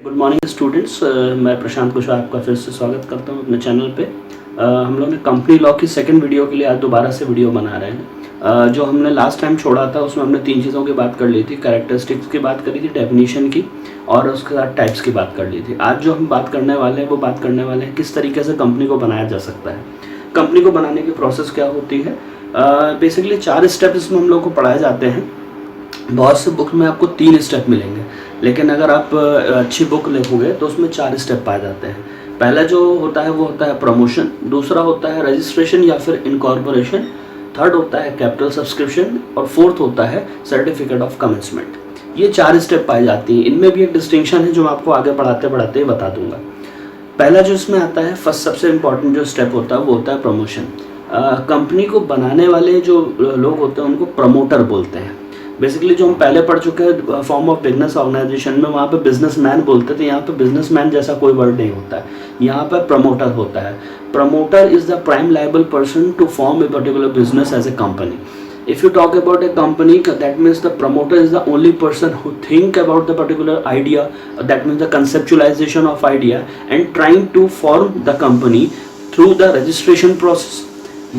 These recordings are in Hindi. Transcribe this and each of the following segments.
Good morning students. मैं प्रशांत कुशवाहा आपका फिर से स्वागत करता हूं अपने चैनल पे। हम लोग ने कंपनी लॉ की सेकंड वीडियो के लिए आज दोबारा से वीडियो बना रहे हैं। जो हमने लास्ट टाइम छोड़ा था उसमें हमने तीन चीज़ों की बात कर ली थी। कैरेक्टरिस्टिक्स की बात करी थी, डेफिनेशन की, और उसके साथ टाइप्स की बात कर ली थी। आज जो हम बात करने वाले हैं वो बात करने वाले हैं किस तरीके से कंपनी को बनाया जा सकता है। कंपनी को बनाने की प्रोसेस क्या होती है। बेसिकली 4 स्टेप इसमें हम लोग को पढ़ाए जाते हैं। बहुत से बुक में आपको 3 स्टेप मिलेंगे, लेकिन अगर आप अच्छी बुक लिखोगे तो उसमें 4 स्टेप पाए जाते हैं। पहला जो होता है वो होता है प्रमोशन, दूसरा होता है रजिस्ट्रेशन या फिर इनकॉर्पोरेशन, थर्ड होता है कैपिटल सब्सक्रिप्शन, और फोर्थ होता है सर्टिफिकेट ऑफ कमेंसमेंट। ये 4 स्टेप पाई जाती हैं। इनमें भी एक डिस्टिंक्शन है जो मैं आपको आगे पढ़ाते पढ़ाते ही बता दूंगा। पहला जो इसमें आता है, फर्स्ट सबसे इंपॉर्टेंट जो स्टेप होता है वो होता है प्रमोशन। कंपनी को बनाने वाले जो लोग होते हैं उनको प्रमोटर बोलते हैं। बेसिकली जो हम पहले पढ़ चुके हैं फॉर्म ऑफ बिजनेस ऑर्गेनाइजेशन में, वहाँ पे बिजनेसमैन बोलते थे, यहाँ पे बिजनेसमैन जैसा कोई वर्ड नहीं होता है, यहाँ पर प्रमोटर होता है। Promoter is the prime liable person to form a particular business as a company. If you talk about a company, that means the promoter is the only person who think about the particular idea, that means the conceptualization of idea, and trying to form the company through the registration process.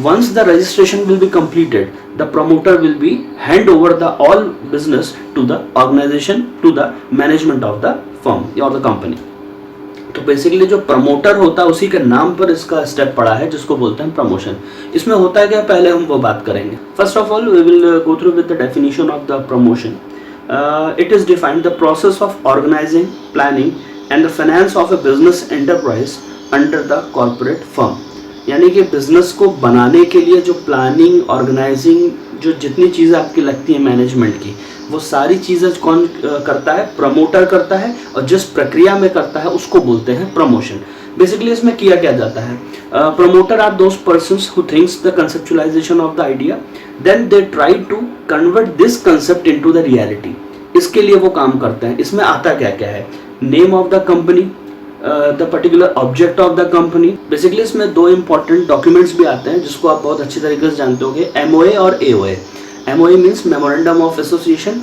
Once the registration will be completed, the promoter will be hand over the all business to the organization, to the management of the firm or the company. तो बेसिकली जो प्रमोटर होता है उसी के नाम पर इसका स्टेप पड़ा है जिसको बोलते हैं प्रमोशन। इसमें होता है क्या, पहले हम वो बात करेंगे। First of all we will go through with the definition of the promotion. It is defined the process of organising, planning and the finance of a business enterprise under the corporate firm. यानी कि बिजनेस को बनाने के लिए जो प्लानिंग, ऑर्गेनाइजिंग, जो जितनी चीज़ें आपकी लगती हैं मैनेजमेंट की, वो सारी चीज़ें कौन करता है? प्रमोटर करता है। और जिस प्रक्रिया में करता है उसको बोलते हैं प्रमोशन। बेसिकली इसमें किया क्या जाता है, promoter are those persons who thinks the conceptualisation of the idea, then they try to convert this concept into the reality. इसके लिए वो काम करते हैं। इसमें आता क्या क्या है, name of the company, the particular object of the company. Basically इसमें 2 इंपॉर्टेंट डॉक्यूमेंट्स भी आते हैं जिसको आप बहुत अच्छी तरीके से जानते होंगे, MOA और AOA। MOA means memorandum of association,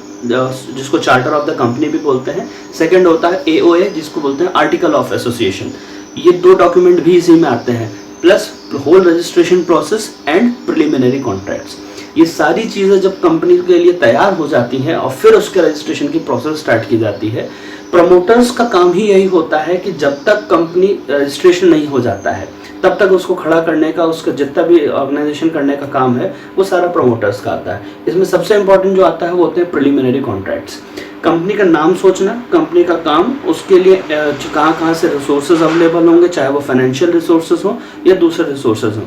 जिसको चार्टर ऑफ द कंपनी भी बोलते हैं। सेकंड होता है AOA, जिसको बोलते हैं आर्टिकल ऑफ एसोसिएशन। ये 2 डॉक्यूमेंट भी इसी में आते हैं, plus whole registration process and preliminary contracts. ये सारी चीज़ें जब कंपनी के लिए तैयार हो जाती हैं और फिर उसके रजिस्ट्रेशन की प्रोसेस स्टार्ट की जाती है। प्रमोटर्स का काम ही यही होता है कि जब तक कंपनी रजिस्ट्रेशन नहीं हो जाता है तब तक उसको खड़ा करने का, उसका जितना भी ऑर्गेनाइजेशन करने का काम है वो सारा प्रमोटर्स का आता है। इसमें सबसे इंपॉर्टेंट जो आता है वो होते हैं प्रिलिमिनरी कॉन्ट्रैक्ट्स। कंपनी का नाम सोचना, कंपनी का काम, उसके लिए कहाँ कहाँ से रिसोर्सेज अवेलेबल होंगे, चाहे वो फाइनेंशियल रिसोर्सेज हों या दूसरे रिसोर्सेज हों,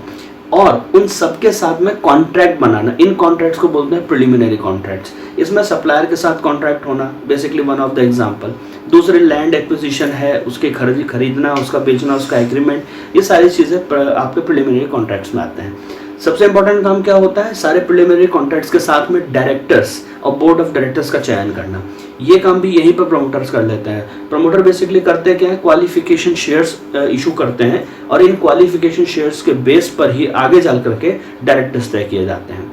और उन सबके साथ में कॉन्ट्रैक्ट बनाना। इन कॉन्ट्रैक्ट्स को बोलते हैं प्रिलिमिनरी कॉन्ट्रैक्ट्स। इसमें सप्लायर के साथ कॉन्ट्रैक्ट होना basically one of the example. दूसरे लैंड एक्विजिशन है, उसके खरीदना, उसका बेचना, उसका एग्रीमेंट, ये सारी चीज़ें आपके प्रिलिमिनरी कॉन्ट्रैक्ट्स में आते हैं। सबसे इंपॉर्टेंट काम क्या होता है, सारे प्रिलिमिनरी कॉन्ट्रैक्ट्स के साथ में डायरेक्टर्स और बोर्ड ऑफ डायरेक्टर्स का चयन करना। ये काम भी यहीं पर प्रमोटर्स कर लेते हैं। प्रमोटर बेसिकली करते क्या है, क्वालिफिकेशन शेयर्स इशू करते हैं, और इन क्वालिफिकेशन शेयर्स के बेस पर ही आगे चल करके डायरेक्टर्स तय किए जाते हैं।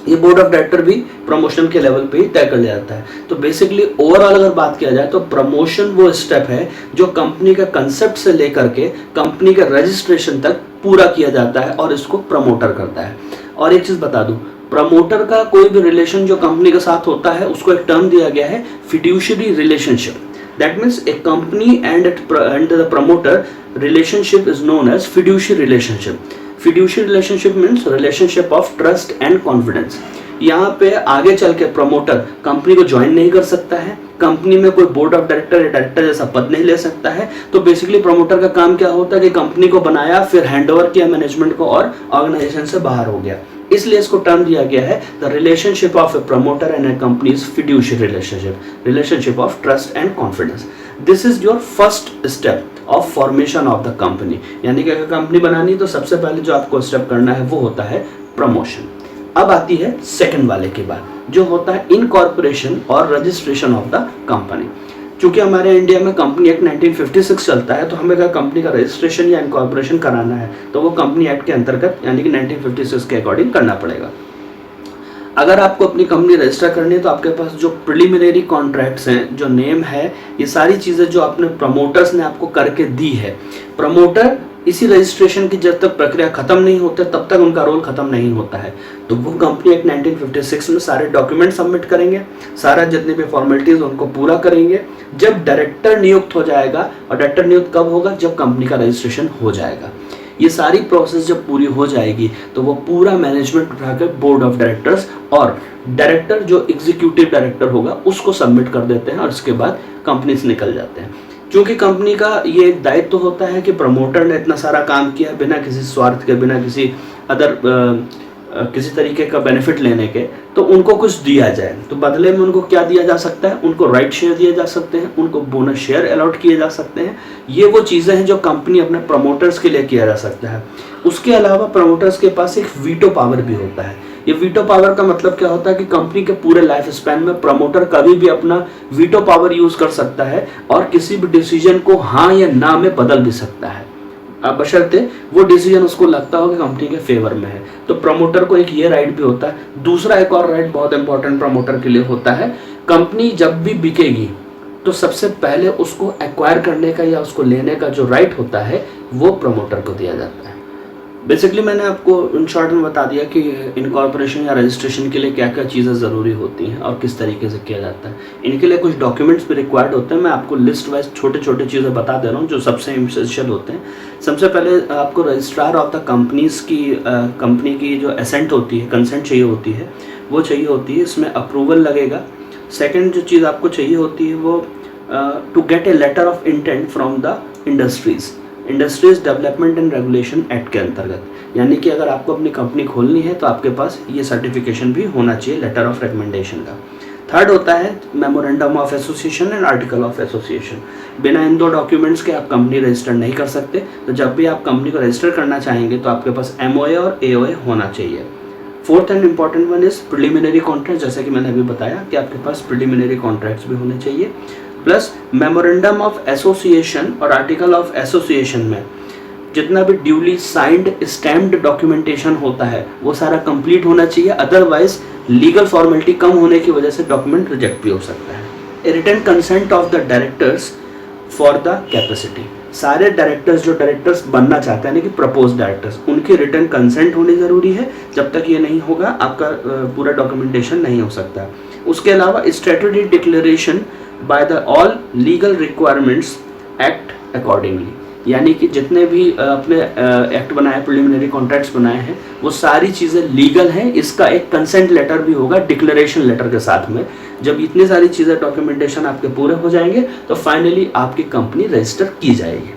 ये बोर्ड ऑफ डायरेक्टर भी प्रमोशन के लेवल पे ही तय कर लिया जाता है। तो बेसिकली ओवरऑल अगर बात किया जाए तो प्रमोशन वो स्टेप है जो कंपनी का कंसेप्ट से लेकर के कंपनी के रजिस्ट्रेशन तक पूरा किया जाता है, और इसको प्रमोटर करता है। और एक चीज बता दूं, प्रमोटर का कोई भी रिलेशन जो कंपनी के साथ होता है उसको एक टर्म दिया गया है, fiduciary relationship. That means a company and the promoter relationship is known as fiduciary relationship. Fiduciary relationship means relationship of trust and confidence. यहाँ पे आगे चल के प्रमोटर कंपनी को ज्वाइन नहीं कर सकता है, कंपनी में कोई बोर्ड ऑफ डायरेक्टर या डायरेक्टर जैसा पद नहीं ले सकता है। तो बेसिकली प्रमोटर का काम क्या होता है कि कंपनी को बनाया, फिर हैंडओवर किया मैनेजमेंट को, और ऑर्गेनाइजेशन से बाहर हो गया। इसलिए इसको टर्म दिया गया है the relationship of A promoter and A companies fiduciary relationship, relationship of trust and confidence. This is your first step of formation of the company. यानी कि अगर कंपनी बनानी तो सबसे पहले जो आपको स्टेप करना है वो होता है प्रमोशन। अब आती है सेकंड वाले की बात, जो होता है इनकॉर्पोरेशन और रजिस्ट्रेशन ऑफ द कंपनी। चूंकि हमारे इंडिया में कंपनी एक्ट 1956 चलता है, तो हमें अगर कंपनी का रजिस्ट्रेशन या इनकॉर्पोरेशन कराना है तो वो कंपनी एक्ट के अंतर्गत यानी कि 1956 के अकॉर्डिंग करना पड़ेगा। अगर आपको अपनी कंपनी रजिस्टर करनी है तो आपके पास जो प्रिलिमिनरी कॉन्ट्रैक्ट्स हैं, जो नेम है, ये सारी चीज़ें जो अपने प्रमोटर्स ने आपको करके दी है, प्रमोटर इसी रजिस्ट्रेशन की जब तक प्रक्रिया खत्म नहीं होते तब तक उनका रोल खत्म नहीं होता है। तो वो कंपनी एक्ट 1956 में सारे डॉक्यूमेंट सबमिट करेंगे, सारा जितने भी फॉर्मेलिटीज उनको पूरा करेंगे। जब डायरेक्टर नियुक्त हो जाएगा, और डायरेक्टर नियुक्त कब होगा, जब कंपनी का रजिस्ट्रेशन हो जाएगा। ये सारी प्रोसेस जब पूरी हो जाएगी तो वो पूरा मैनेजमेंट उठाकर बोर्ड ऑफ डायरेक्टर्स और डायरेक्टर जो एग्जीक्यूटिव डायरेक्टर होगा उसको सबमिट कर देते हैं, और उसके बाद कंपनी से निकल जाते हैं। क्योंकि कंपनी का ये दायित्व तो होता है कि प्रमोटर ने इतना सारा काम किया बिना किसी स्वार्थ के, बिना किसी किसी तरीके का बेनिफिट लेने के, तो उनको कुछ दिया जाए। तो बदले में उनको क्या दिया जा सकता है, उनको राइट शेयर दिए जा सकते हैं, उनको बोनस शेयर अलॉट किए जा सकते हैं। ये वो चीज़ें हैं जो कंपनी अपने प्रमोटर्स के लिए किया जा सकता है। उसके अलावा प्रमोटर्स के पास एक वीटो पावर भी होता है। ये वीटो पावर का मतलब क्या होता है कि कंपनी के पूरे लाइफ स्पैन में प्रमोटर कभी भी अपना वीटो पावर यूज कर सकता है और किसी भी डिसीजन को हाँ या ना में बदल भी सकता है, अब बशर्ते वो डिसीजन उसको लगता हो कि कंपनी के फेवर में है। तो प्रमोटर को एक ये राइट भी होता है। दूसरा एक और राइट बहुत इंपॉर्टेंट प्रमोटर के लिए होता है, कंपनी जब भी बिकेगी तो सबसे पहले उसको एक्वायर करने का या उसको लेने का जो राइट होता है वो प्रमोटर को दिया जाता है। बेसिकली मैंने आपको इन शॉर्ट में बता दिया कि इनकॉर्पोरेशन या रजिस्ट्रेशन के लिए क्या क्या चीज़ें ज़रूरी होती हैं और किस तरीके से किया जाता है। इनके लिए कुछ डॉक्यूमेंट्स भी रिक्वायर्ड होते हैं। मैं आपको लिस्ट वाइज छोटे छोटे चीज़ें बता दे रहा हूँ जो सबसे इसेंशियल होते हैं। सबसे पहले आपको रजिस्ट्रार ऑफ द कंपनीज़ की कंपनी की जो एसेंट होती है, कंसेंट चाहिए होती है, वो चाहिए होती है। इसमें अप्रूवल लगेगा। सेकेंड जो चीज़ आपको चाहिए होती है वो to get a letter of intent from the industries development and regulation act के अंतर्गत, यानी कि अगर आपको अपनी कंपनी खोलनी है तो आपके पास ये सर्टिफिकेशन भी होना चाहिए, लेटर ऑफ रिकमेंडेशन का। थर्ड होता है memorandum of association and article of association. बिना इन दो डॉक्यूमेंट्स के आप कंपनी रजिस्टर नहीं कर सकते। तो जब भी आप कंपनी को रजिस्टर करना चाहेंगे तो आपके पास MOA और AOA होना चाहिए। Fourth and important one is preliminary contract. जैसे कि मैंने अभी बताया कि आपके पास प्रिलिमिनरी कॉन्ट्रैक्ट्स भी होने चाहिए, प्लस मेमोरेंडम ऑफ एसोसिएशन और आर्टिकल ऑफ एसोसिएशन में जितना भी ड्यूली साइंड स्टैम्प्ड डॉक्यूमेंटेशन होता है वो सारा कंप्लीट होना चाहिए। अदरवाइज लीगल फॉर्मेलिटी कम होने की वजह से डॉक्यूमेंट रिजेक्ट भी हो सकता है। Written consent of the directors for the capacity. सारे डायरेक्टर्स जो डायरेक्टर्स बनना चाहते हैं यानी कि प्रपोज डायरेक्टर्स, उनकी रिटन कंसेंट होनी ज़रूरी है। जब तक ये नहीं होगा आपका पूरा डॉक्यूमेंटेशन नहीं हो सकता। उसके अलावा statutory declaration by the all legal requirements act accordingly, यानी कि जितने भी अपने एक्ट बनाए, प्रिलिमिनरी कॉन्ट्रैक्ट्स बनाए हैं, वो सारी चीज़ें लीगल हैं। इसका एक कंसेंट लेटर भी होगा डिक्लेरेशन लेटर के साथ में। जब इतनी सारी चीज़ें डॉक्यूमेंटेशन आपके पूरे हो जाएंगे तो फाइनली आपकी कंपनी रजिस्टर की जाएगी।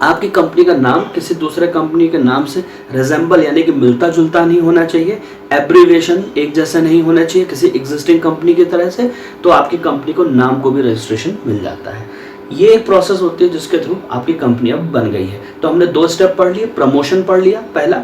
आपकी कंपनी का नाम किसी दूसरे कंपनी के नाम से रिजेंबल यानी कि मिलता जुलता नहीं होना चाहिए। एब्रीविएशन एक जैसा नहीं होना चाहिए किसी एग्जिस्टिंग कंपनी की तरह से। तो आपकी कंपनी को नाम को भी रजिस्ट्रेशन मिल जाता है। ये एक प्रोसेस होती है जिसके थ्रू आपकी कंपनी अब बन गई है। तो हमने 2 स्टेप पढ़ लिए, प्रमोशन पढ़ लिया पहला,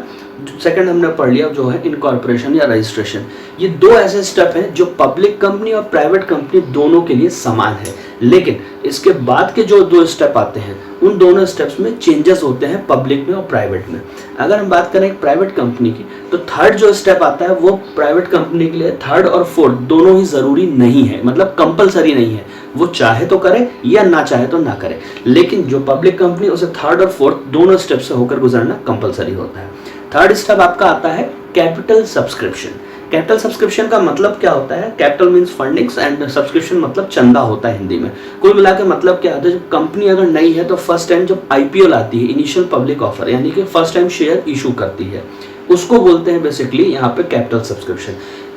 सेकंड हमने पढ़ लिया जो है इनकॉर्पोरेशन या रजिस्ट्रेशन। ये 2 ऐसे स्टेप हैं जो पब्लिक कंपनी और प्राइवेट कंपनी दोनों के लिए समान है। लेकिन इसके बाद के जो 2 स्टेप आते हैं उन दोनों स्टेप्स में चेंजेस होते हैं पब्लिक में और प्राइवेट में। अगर हम बात करें प्राइवेट कंपनी की तो थर्ड जो स्टेप आता है वो प्राइवेट कंपनी के लिए थर्ड और फोर्थ दोनों ही ज़रूरी नहीं है, मतलब कंपलसरी नहीं है। वो चाहे तो करे या ना चाहे तो ना करे, लेकिन जो पब्लिक कंपनी उसे थर्ड और फोर्थ दोनों स्टेप से होकर गुजरना कंपलसरी होता है। थर्ड स्टेप आपका आता है कैपिटल सब्सक्रिप्शन। कैपिटल सब्सक्रिप्शन का मतलब क्या होता है? Capital means fundings and subscription मतलब चंदा होता है हिंदी में। कुल मिला के मतलब क्या होता है, जब कंपनी अगर नई है तो फर्स्ट टाइम जब IPO लाती है, इनिशियल पब्लिक ऑफर, यानी कि फर्स्ट टाइम शेयर इशू करती है, उसको बोलते हैं बेसिकली यहाँ पे कैपिटल सब्सक्रिप्शन।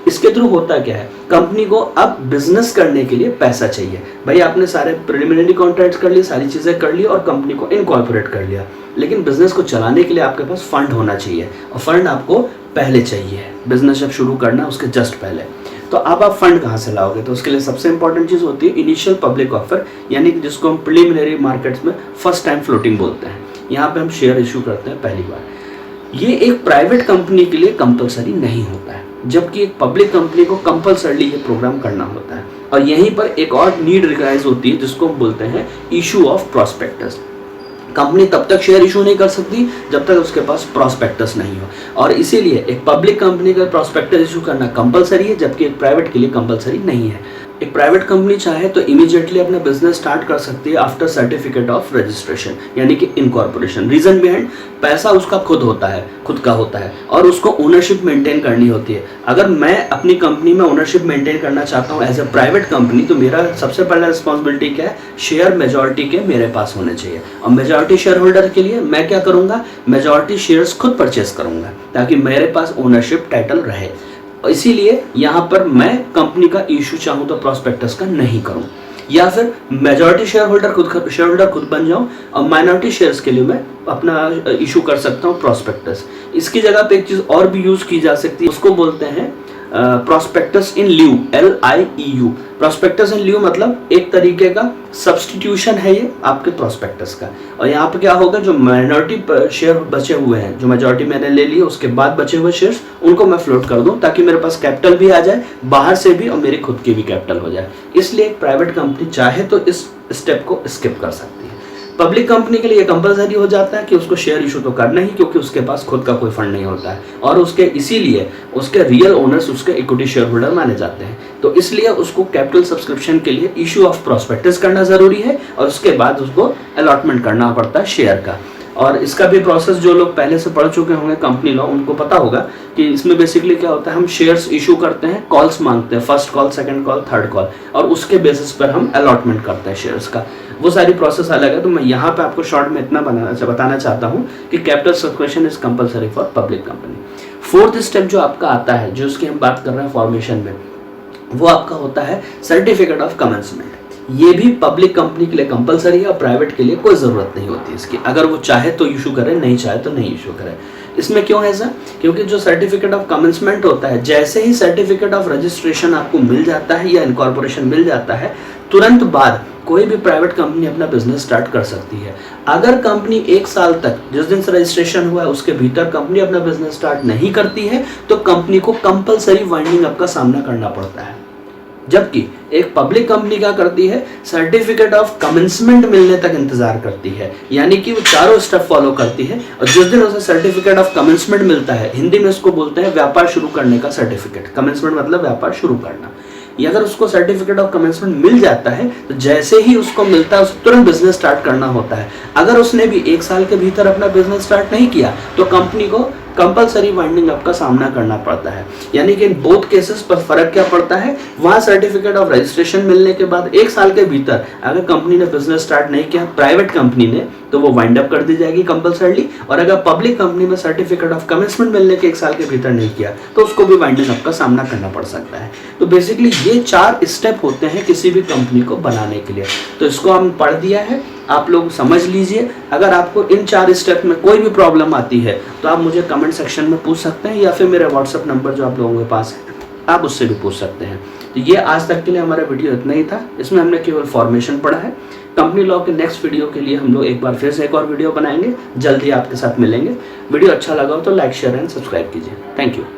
इसके थ्रू होता क्या है, कंपनी को अब बिजनेस करने के लिए पैसा चाहिए। भाई आपने सारे प्रिलिमिनरी कॉन्ट्रैक्ट्स कर लिए, सारी चीज़ें कर ली और कंपनी को इनकॉर्पोरेट कर लिया, लेकिन बिजनेस को चलाने के लिए आपके पास फंड होना चाहिए और फंड आपको पहले चाहिए। बिजनेस जब शुरू करना उसके जस्ट पहले। तो अब आप फंड कहाँ से लाओगे? तो उसके लिए सबसे इंपॉर्टेंट चीज़ होती है इनिशियल पब्लिक ऑफर, यानी कि जिसको हम प्रिलिमिनरी मार्केट्स में फर्स्ट टाइम फ्लोटिंग बोलते हैं। यहाँ पे हम शेयर इशू करते हैं पहली बार। ये एक प्राइवेट कंपनी के लिए कंपलसरी नहीं होता है, जबकि एक पब्लिक कंपनी को कंपलसरी ये प्रोग्राम करना होता है। और यहीं पर एक और नीड रिकग्नाइज होती है जिसको हम बोलते हैं इशू ऑफ प्रॉस्पेक्टस। कंपनी तब तक शेयर इशू नहीं कर सकती जब तक उसके पास प्रॉस्पेक्टस नहीं हो, और इसीलिए एक पब्लिक कंपनी का प्रॉस्पेक्टस इशू करना कंपलसरी है, जबकि एक प्राइवेट के लिए कंपलसरी नहीं है। एक प्राइवेट कंपनी चाहे तो इमीडिएटली अपना बिजनेस स्टार्ट कर सकती है आफ्टर सर्टिफिकेट ऑफ रजिस्ट्रेशन, यानी कि इनकॉर्पोरेशन। रीजन बिहाइंड, पैसा उसका खुद का होता है और उसको ओनरशिप मेंटेन करनी होती है। अगर मैं अपनी कंपनी में ओनरशिप मेंटेन करना चाहता हूँ एज ए प्राइवेट कंपनी, तो मेरा सबसे पहला रिस्पॉन्सिबिलिटी क्या है, शेयर मेजॉरिटी के मेरे पास होने चाहिए। और मेजॉरिटी शेयर होल्डर के लिए मैं क्या करूँगा, मेजॉरिटी शेयर्स खुद परचेस करूँगा ताकि मेरे पास ओनरशिप टाइटल रहे। इसीलिए यहाँ पर मैं कंपनी का इशू चाहूँ तो प्रॉस्पेक्टस का नहीं करूँ, या फिर मेजॉरिटी शेयर होल्डर खुद बन जाऊँ और माइनॉरिटी शेयर्स के लिए मैं अपना इशू कर सकता हूँ प्रॉस्पेक्टस। इसकी जगह पे एक चीज़ और भी यूज़ की जा सकती है, उसको बोलते हैं प्रॉस्पेक्टस इन ल्यू, LIEU। प्रॉस्पेक्टस इन ल्यू मतलब एक तरीके का सब्सटीट्यूशन है ये आपके प्रॉस्पेक्टस का। और यहाँ पे क्या होगा, जो माइनॉरिटी शेयर बचे हुए हैं, जो मेजॉरिटी मैंने ले ली, उसके बाद बचे हुए शेयर्स उनको मैं फ्लोट कर दूं ताकि मेरे पास कैपिटल भी आ जाए बाहर से भी और मेरी खुद की भी कैपिटल हो जाए। इसलिए एक प्राइवेट कंपनी चाहे तो इस स्टेप को स्किप कर सकती है। पब्लिक कंपनी के लिए कंपलसरी हो जाता है कि उसको शेयर इशू तो करना ही, क्योंकि उसके पास खुद का कोई फंड नहीं होता है और उसके इसीलिए उसके रियल ओनर्स उसके इक्विटी शेयर होल्डर माने जाते हैं। तो इसलिए उसको कैपिटल सब्सक्रिप्शन के लिए इशू ऑफ प्रॉस्पेक्टस करना जरूरी है और उसके बाद उसको अलॉटमेंट करना पड़ता है शेयर का। और इसका भी प्रोसेस जो लोग पहले से पढ़ चुके होंगे कंपनी लॉ, उनको पता होगा कि इसमें बेसिकली क्या होता है, हम शेयर्स इशू करते हैं, कॉल्स मांगते हैं, first call, second call, third call, और उसके बेसिस पर हम अलॉटमेंट करते हैं शेयर्स का। वो सारी प्रोसेस अलग है। तो मैं यहाँ पे आपको शॉर्ट में इतना बताना चाहता हूँ कि capital subscription is compulsory for public company. Fourth step जो आपका आता है, जो उसकी हम बात कर रहे हैं फॉर्मेशन में, वो आपका होता है सर्टिफिकेट ऑफ कमेंसमेंट। ये भी पब्लिक कंपनी के लिए कंपलसरी है और प्राइवेट के लिए कोई ज़रूरत नहीं होती इसकी। अगर वो चाहे तो इशू करे, नहीं चाहे तो नहीं इशू करे। इसमें क्यों है ऐसा, क्योंकि जो सर्टिफिकेट ऑफ कमेंसमेंट होता है, जैसे ही सर्टिफिकेट ऑफ रजिस्ट्रेशन आपको मिल जाता है या इनकॉर्पोरेशन मिल जाता है, तुरंत बाद कोई भी प्राइवेट कंपनी अपना बिजनेस स्टार्ट कर सकती है। अगर कंपनी 1 साल तक, जिस दिन से रजिस्ट्रेशन हुआ है उसके भीतर कंपनी अपना बिजनेस स्टार्ट नहीं करती है, तो कंपनी को कंपलसरी वाइंडिंग अप का सामना करना पड़ता है। जबकि एक पब्लिक कंपनी क्या करती है, सर्टिफिकेट ऑफ कमेंसमेंट मिलने तक इंतजार करती है, यानी कि वो चारों स्टेप फॉलो करती है। और जिस दिन उसे सर्टिफिकेट ऑफ कमेंसमेंट मिलता है, हिंदी में इसको बोलते हैं व्यापार शुरू करने का सर्टिफिकेट। कमेंसमेंट मतलब व्यापार शुरू करना। या अगर उसको सर्टिफिकेट ऑफ कमेंसमेंट मिल जाता है तो जैसे ही उसको मिलता है उसको तुरंत बिजनेस स्टार्ट करना होता है। अगर उसने भी 1 साल के भीतर अपना बिजनेस स्टार्ट नहीं किया तो कंपनी को कंपलसरी वाइंडिंग अप का सामना करना पड़ता है। यानी कि इन बोथ केसेस पर फर्क क्या पड़ता है, वहां सर्टिफिकेट ऑफ रजिस्ट्रेशन मिलने के बाद 1 साल के भीतर अगर कंपनी ने बिजनेस स्टार्ट नहीं किया, प्राइवेट कंपनी ने, तो वो वाइंड अप कर दी जाएगी कंपलसरली। और अगर पब्लिक कंपनी में सर्टिफिकेट ऑफ कमेंसमेंट मिलने के 1 साल के भीतर नहीं किया तो उसको भी वाइंडिंग अप का सामना करना पड़ सकता है। तो बेसिकली ये 4 स्टेप होते हैं किसी भी कंपनी को बनाने के लिए। तो इसको हम पढ़ दिया है, आप लोग समझ लीजिए। अगर आपको इन 4 स्टेप में कोई भी प्रॉब्लम आती है तो आप मुझे कमेंट सेक्शन में पूछ सकते हैं, या फिर मेरा व्हाट्सएप नंबर जो आप लोगों के पास है आप उससे भी पूछ सकते हैं। तो ये आज तक के लिए हमारा वीडियो इतना ही था। इसमें हमने केवल फॉर्मेशन पढ़ा है। कंपनी लॉ के नेक्स्ट वीडियो के लिए हम लोग एक बार फिर से एक और वीडियो बनाएंगे, जल्दी आपके साथ मिलेंगे। वीडियो अच्छा लगा हो तो लाइक, शेयर एंड सब्सक्राइब कीजिए। Thank you.